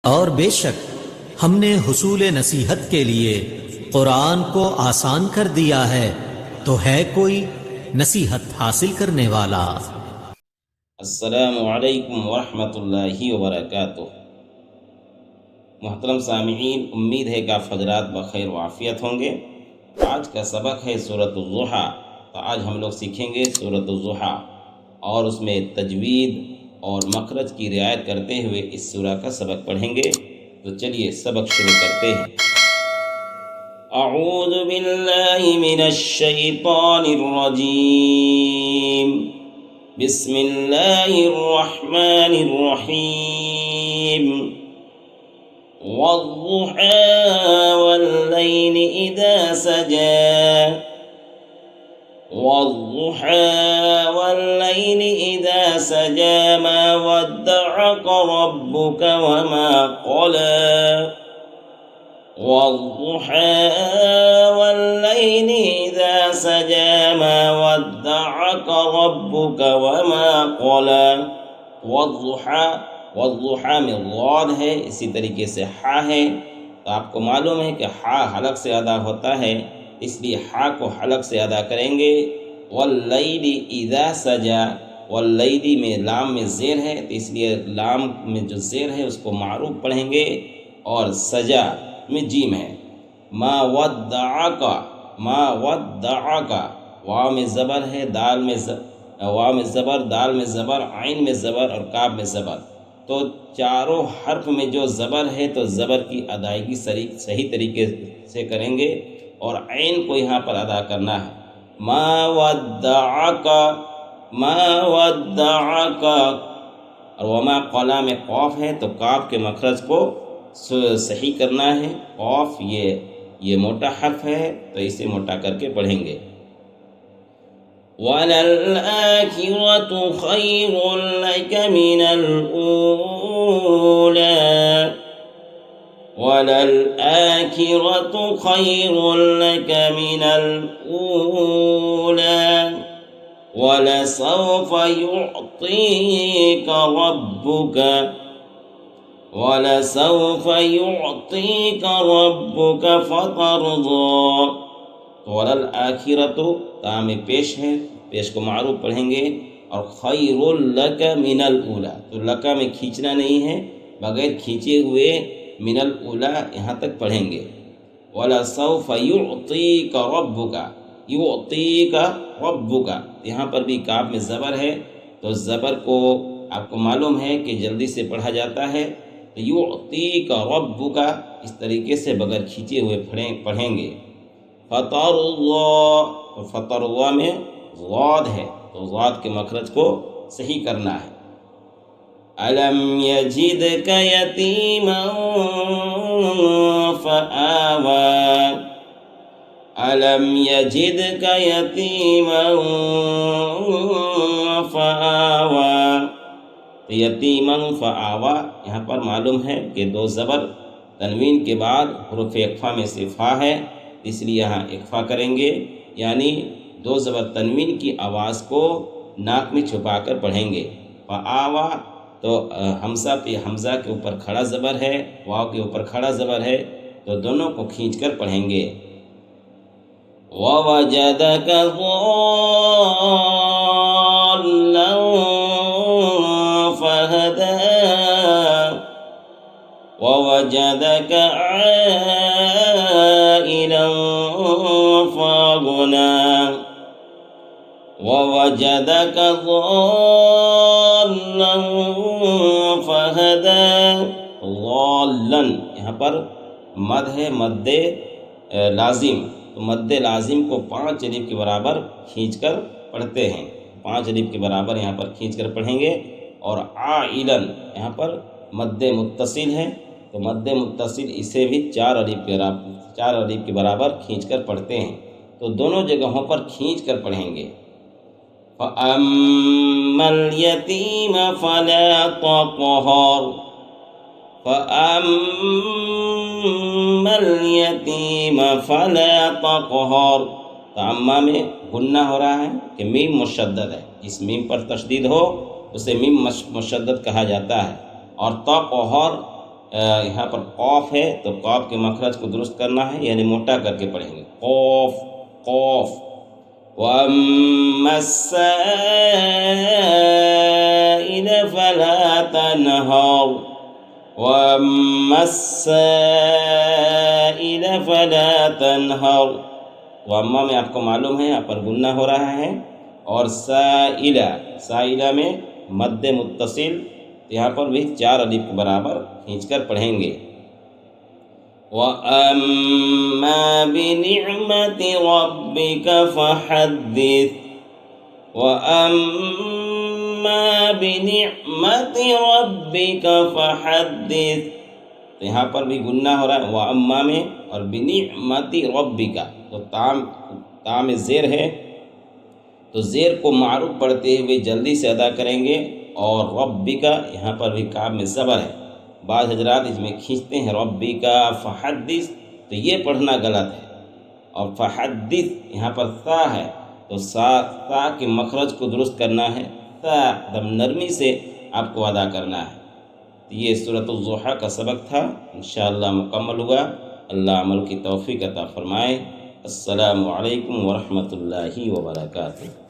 اور بے شک ہم نے حصول نصیحت کے لیے قرآن کو آسان کر دیا ہے، تو ہے کوئی نصیحت حاصل کرنے والا؟ السلام علیکم ورحمۃ اللہ وبرکاتہ۔ محترم سامعین، امید ہے کہ آپ حضرات بخیر و عافیت ہوں گے۔ آج کا سبق ہے سورۃ الضحیٰ۔ تو آج ہم لوگ سیکھیں گے سورۃ الضحیٰ اور اس میں تجوید اور مخرج کی رعایت کرتے ہوئے اس سورہ کا سبق پڑھیں گے۔ تو چلیے سبق شروع کرتے ہیں۔ اعوذ باللہ من الشیطان الرجیم، بسم اللہ الرحمن الرحیم۔ والضحى والليل إذا سجى، والضحى والليل إذا سجى، ما ودعك ربك وما قلى، والضحى والليل إذا سجى، ما ودعك ربك وما قلى۔ والضحى میں ضاد ہے، اسی طریقے سے حا ہے۔ تو آپ کو معلوم ہے کہ حا حلق سے ادا ہوتا ہے، اس لیے حا کو حلق سے ادا کریں گے۔ واللیل اذا سجا، واللیل میں لام میں زیر ہے، تو اس لیے لام میں جو زیر ہے اس کو معروف پڑھیں گے، اور سجا میں جیم ہے۔ ما ودعک، ما ودعک، واو میں زبر ہے، دال میں واو میں زبر، دال میں زبر، عین میں زبر اور کاف میں زبر۔ تو چاروں حرف میں جو زبر ہے تو زبر کی ادائیگی صحیح طریقے سے کریں گے، اور عین کو یہاں پر ادا کرنا ہے۔ ما ودعک، ما ودعک، اور وما قلا میں قاف ہے تو کاف کے مخرج کو صحیح کرنا ہے۔ قاف یہ موٹا حرف ہے تو اسے موٹا کر کے پڑھیں گے۔ وَلَلْآخِرَةُ خَيْرٌ لَكَ مِنَ الْأُولَى، وَلَلْآخِرَةُ خَيْرٌ لَكَ مِنَ الْأُولَى، وَلَسَوْفَ يُعْطِيكَ رَبُّكَ، وَلَسَوْفَ يُعْطِيكَ رَبُّكَ فَتَرْضَىٰ۔ تو وَلَلْآخِرَةُ تام پیش ہے، پیش کو معروف پڑھیں گے، اور خیر لک من الاولی، تو لکا میں کھینچنا نہیں ہے، بغیر کھینچے ہوئے من الاولی یہاں تک پڑھیں گے۔ وَلَسَوْفَ يُعْطِيكَ رَبُّكَ، يُعْطِيكَ رَبُّكَ، یہاں پر بھی کاف میں زبر ہے، تو زبر کو آپ کو معلوم ہے کہ جلدی سے پڑھا جاتا ہے، تو يُعْطِيكَ رَبُّكَ اس طریقے سے بغیر کھینچے ہوئے پڑھیں گے۔ فَتَرْضَىٰ، تو فَتَرْضَىٰ میں ضاد ہے تو ضاد کے مخرج کو صحیح کرنا ہے۔ أَلَمْ يَجِدْكَ يَتِيمًا فَآوَىٰ، أَلَمْ يَجِدْكَ يَتِيمًا فَآوَىٰ، تو یتیماً فآویٰ یہاں پر معلوم ہے کہ دو زبر تنوین کے بعد حروف اقفا میں سے فا ہے، اس لیے یہاں اقفا کریں گے، یعنی دو زبر تنوین کی آواز کو ناک میں چھپا کر پڑھیں گے۔ فآویٰ تو حمزہ پہ حمزہ کے اوپر کھڑا زبر ہے، واو کے اوپر کھڑا زبر ہے، تو دونوں کو کھینچ کر پڑھیں گے۔ وَوَجَدَكَ ضَالًّا فَهَدَىٰ، وَوَجَدَكَ عَائِلًا فَأَغْنَىٰ، وَوَجَدَكَ ضَالًّا فَهَدَىٰ۔ ضَالًّا یہاں پر مد ہے، مد لازم، تو مد لازم کو 5 الف کے برابر کھینچ کر پڑھتے ہیں، 5 الف کے برابر یہاں پر کھینچ کر پڑھیں گے۔ اور عائلاً یہاں پر مد متصل ہے، تو مد متصل اسے بھی 4 الف کے برابر کھینچ کر پڑھتے ہیں، تو دونوں جگہوں پر کھینچ کر پڑھیں گے۔ فَأَمَّا الْيَتِيمَ فَلَا تَقْهَرْ، فَأَمَّا الْيَتِيمَ فَلَا تَقْهَرْ، تو اما میں غنہ ہو رہا ہے کہ میم مشدد ہے، اس میم پر تشدید ہو اسے میم مشدد کہا جاتا ہے، اور تا قہر یہاں پر قاف ہے تو قاف کے مخرج کو درست کرنا ہے، یعنی موٹا کر کے پڑھیں گے، قاف قاف۔ وَأَمَّا السَّائِلَ فَلَا تَنْهَرْ، وَأَمَّا السَّائِلَ فَلَا تَنْهَرْ۔ وَأَمَّا میں آپ کو معلوم ہے یہاں پر غنہ ہو رہا ہے، اور سائلہ میں مد متصل، یہاں پر بھی 4 الف کے برابر کھینچ کر پڑھیں گے۔ وَأَمَّا بِنِعْمَةِ رَبِّكَ فَحَدِّثْ، وَأَمَّا بِنِعْمَةِ رَبِّكَ فَحَدِّثْ، تو یہاں پر بھی گنہ ہو رہا ہے وَأَمَّا میں، اور بِنِعْمَةِ رَبِّكَ تو تام زیر ہے، تو زیر کو معروف پڑھتے ہوئے جلدی سے ادا کریں گے، اور ربک یہاں پر بھی کاف میں زبر ہے، بعض حضرات اس میں کھینچتے ہیں ربک فحدث، تو یہ پڑھنا غلط ہے، اور فحدث یہاں پر ثا ہے، تو ثا کے مخرج کو درست کرنا ہے، ثا دم نرمی سے آپ کو ادا کرنا ہے۔ تو یہ سورۃ الضحیٰ کا سبق تھا، انشاءاللہ مکمل ہوا۔ اللہ عمل کی توفیق عطا فرمائے۔ السلام علیکم ورحمۃ اللہ وبرکاتہ۔